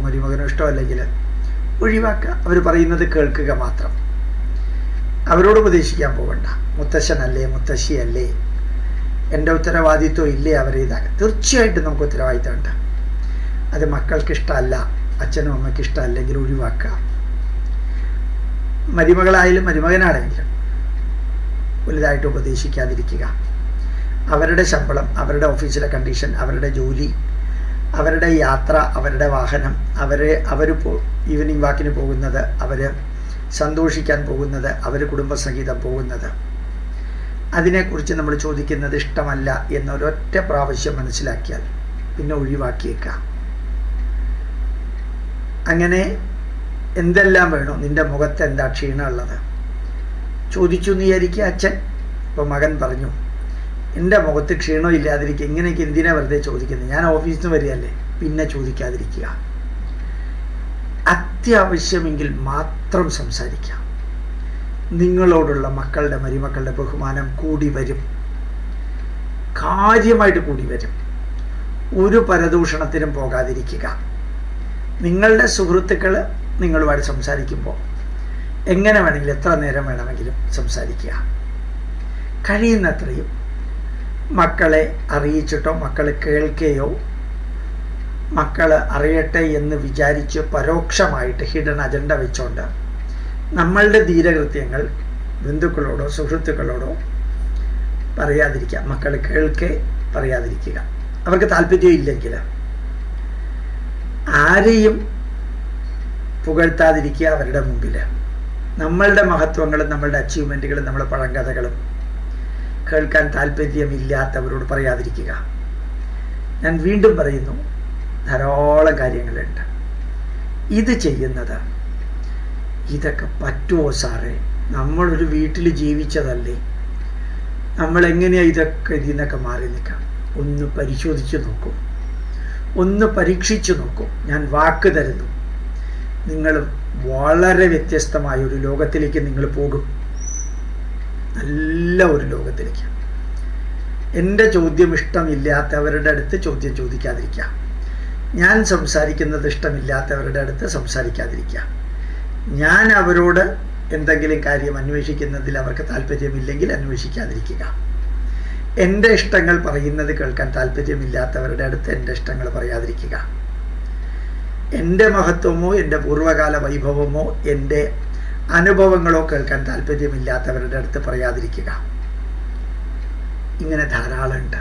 മരുമകനോ ഇഷ്ടമല്ലെങ്കിൽ ഒഴിവാക്കുക. അവർ പറയുന്നത് കേൾക്കുക മാത്രം. അവരോട് ഉപദേശിക്കാൻ പോകണ്ട. മുത്തശ്ശനല്ലേ, മുത്തശ്ശിയല്ലേ, എൻ്റെ ഉത്തരവാദിത്വം ഇല്ലേ അവരെ ഇതാക്കുക. തീർച്ചയായിട്ടും നമുക്ക് ഉത്തരവാദിത്തമുണ്ട്. അത് മക്കൾക്ക് ഇഷ്ടമല്ല, അച്ഛനും അമ്മയ്ക്ക് ഇഷ്ടമല്ലെങ്കിൽ ഒഴിവാക്കുക. മരുമകളായാലും മരുമകനാണെങ്കിലും വലുതായിട്ട് ഉപദേശിക്കാതിരിക്കുക. അവരുടെ ശമ്പളം, അവരുടെ ഓഫീസിലെ കണ്ടീഷൻ, അവരുടെ ജോലി, അവരുടെ യാത്ര, അവരുടെ വാഹനം, അവർ ഈവനിങ് വാക്കിന് പോകുന്നത്, അവർ സന്തോഷിക്കാൻ പോകുന്നത്, അവർ കുടുംബസഹിതം പോകുന്നത്, അതിനെക്കുറിച്ച് നമ്മൾ ചോദിക്കുന്നത് ഇഷ്ടമല്ല എന്നൊരൊറ്റ പ്രാവശ്യം മനസ്സിലാക്കിയാൽ പിന്നെ ഒഴിവാക്കിയേക്കാം. അങ്ങനെ എന്തെല്ലാം വേണോ, നിൻ്റെ മുഖത്ത് എന്താ ക്ഷീണമുള്ളത് ചോദിച്ചു എന്ന് വിചാരിക്കുക അച്ഛൻ. ഇപ്പോൾ മകൻ പറഞ്ഞു, എൻ്റെ മുഖത്ത് ക്ഷീണം ഇല്ലാതിരിക്കുക, ഇങ്ങനെയൊക്കെ എന്തിനാ വെറുതെ ചോദിക്കുന്നത്, ഞാൻ ഓഫീസിൽ നിന്ന് വരികയല്ലേ. പിന്നെ ചോദിക്കാതിരിക്കുക. അത്യാവശ്യമെങ്കിൽ മാത്രം സംസാരിക്കാം. നിങ്ങളോടുള്ള മക്കളുടെ, മരുമക്കളുടെ ബഹുമാനം കൂടി വരും, കാര്യമായിട്ട് കൂടി വരും. ഒരു പരദൂഷണത്തിനും പോകാതിരിക്കുക. നിങ്ങളുടെ സുഹൃത്തുക്കൾ നിങ്ങളുമായിട്ട് സംസാരിക്കുമ്പോൾ എങ്ങനെ വേണമെങ്കിലും, എത്ര നേരം വേണമെങ്കിലും സംസാരിക്കുക. കഴിയുന്നത്രയും മക്കളെ അറിയിച്ചിട്ടോ, മക്കൾ കേൾക്കുകയോ, മക്കൾ അറിയട്ടെ എന്ന് വിചാരിച്ച് പരോക്ഷമായിട്ട് ഹിഡൻ അജണ്ട വെച്ചുകൊണ്ട് നമ്മളുടെ ധീരകൃത്യങ്ങൾ ബന്ധുക്കളോടോ സുഹൃത്തുക്കളോടോ പറയാതിരിക്കുക. മക്കൾ കേൾക്കെ പറയാതിരിക്കുക. അവർക്ക് താല്പര്യം ഇല്ലെങ്കിൽ ആരെയും പുകഴ്ത്താതിരിക്കുക അവരുടെ മുമ്പിൽ. നമ്മളുടെ മഹത്വങ്ങളും നമ്മളുടെ അച്ചീവ്മെൻറ്റുകളും നമ്മളുടെ പഴങ്കഥകളും കേൾക്കാൻ താല്പര്യമില്ലാത്തവരോട് പറയാതിരിക്കുക. ഞാൻ വീണ്ടും പറയുന്നു, ധാരാളം കാര്യങ്ങളുണ്ട്. ഇത് ചെയ്യുന്നത്, ഇതൊക്കെ പറ്റുമോ സാറേ? നമ്മളൊരു വീട്ടിൽ ജീവിച്ചതല്ലേ, നമ്മളെങ്ങനെയാണ് ഇതൊക്കെ ഇതിൽ നിന്നൊക്കെ മാറി നിൽക്കാം? ഒന്ന് പരിശോധിച്ച് നോക്കൂ, ഒന്ന് പരീക്ഷിച്ചു നോക്കൂ. ഞാൻ വാക്ക് തരുന്നു, നിങ്ങൾ വളരെ വ്യത്യസ്തമായ ഒരു ലോകത്തിലേക്ക് നിങ്ങൾ പോകും. നല്ല ഒരു ലോകത്തിലേക്ക്. എൻ്റെ ചോദ്യം ഇഷ്ടമില്ലാത്തവരുടെ അടുത്ത് ചോദ്യം ചോദിക്കാതിരിക്കുക. ഞാൻ സംസാരിക്കുന്നത് ഇഷ്ടമില്ലാത്തവരുടെ അടുത്ത് സംസാരിക്കാതിരിക്കുക. ഞാൻ അവരോട് എന്തെങ്കിലും കാര്യം അന്വേഷിക്കുന്നതിൽ അവർക്ക് താല്പര്യമില്ലെങ്കിൽ അന്വേഷിക്കാതിരിക്കുക. എൻ്റെ ഇഷ്ടങ്ങൾ പറയുന്നത് കേൾക്കാൻ താല്പര്യമില്ലാത്തവരുടെ അടുത്ത് എൻ്റെ ഇഷ്ടങ്ങൾ പറയാതിരിക്കുക. എൻ്റെ മഹത്വമോ, എൻ്റെ പൂർവ്വകാല വൈഭവമോ, എൻ്റെ അനുഭവങ്ങളോ കേൾക്കാൻ താല്പര്യമില്ലാത്തവരുടെ അടുത്ത് പറയാതിരിക്കുക. ഇങ്ങനെ ധാരാളമുണ്ട്.